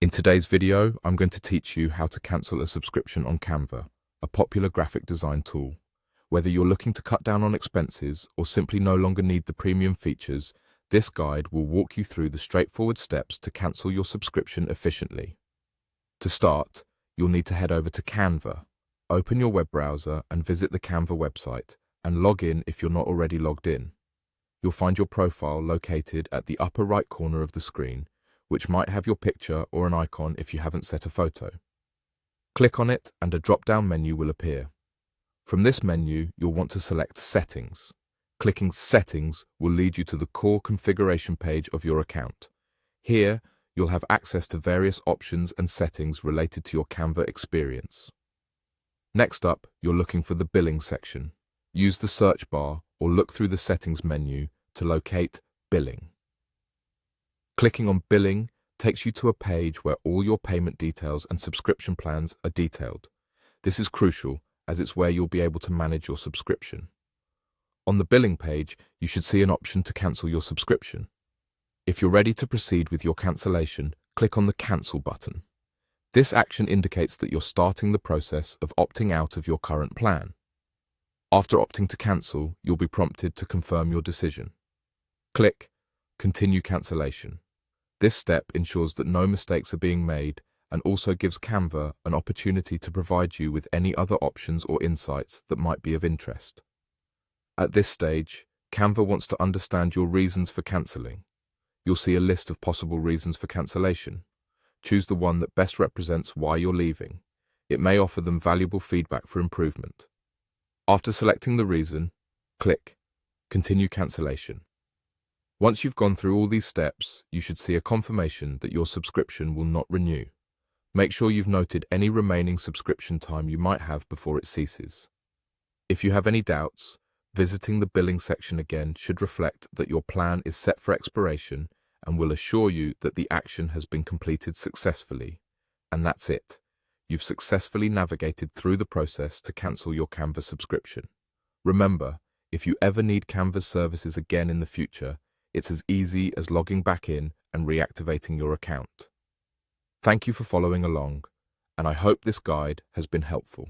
In today's video, I'm going to teach you how to cancel a subscription on Canva, a popular graphic design tool. Whether you're looking to cut down on expenses or simply no longer need the premium features, this guide will walk you through the straightforward steps to cancel your subscription efficiently. To start, you'll need to head over to Canva. Open your web browser and visit the Canva website, and log in if you're not already logged in. You'll find your profile located at the upper right corner of the screen, which might have your picture or an icon if you haven't set a photo. Click on it and a drop-down menu will appear. From this menu, you'll want to select Settings. Clicking Settings will lead you to the core configuration page of your account. Here, you'll have access to various options and settings related to your Canva experience. Next up, you're looking for the Billing section. Use the search bar or look through the Settings menu to locate Billing. Clicking on Billing takes you to a page where all your payment details and subscription plans are detailed. This is crucial as it's where you'll be able to manage your subscription. On the Billing page, you should see an option to cancel your subscription. If you're ready to proceed with your cancellation, click on the Cancel button. This action indicates that you're starting the process of opting out of your current plan. After opting to cancel, you'll be prompted to confirm your decision. Click Continue Cancellation. This step ensures that no mistakes are being made and also gives Canva an opportunity to provide you with any other options or insights that might be of interest. At this stage, Canva wants to understand your reasons for cancelling. You'll see a list of possible reasons for cancellation. Choose the one that best represents why you're leaving. It may offer them valuable feedback for improvement. After selecting the reason, click Continue Cancellation. Once you've gone through all these steps, you should see a confirmation that your subscription will not renew. Make sure you've noted any remaining subscription time you might have before it ceases. If you have any doubts, visiting the Billing section again should reflect that your plan is set for expiration and will assure you that the action has been completed successfully. And that's it. You've successfully navigated through the process to cancel your Canva subscription. Remember, if you ever need Canva's services again in the future, it's as easy as logging back in and reactivating your account. Thank you for following along, and I hope this guide has been helpful.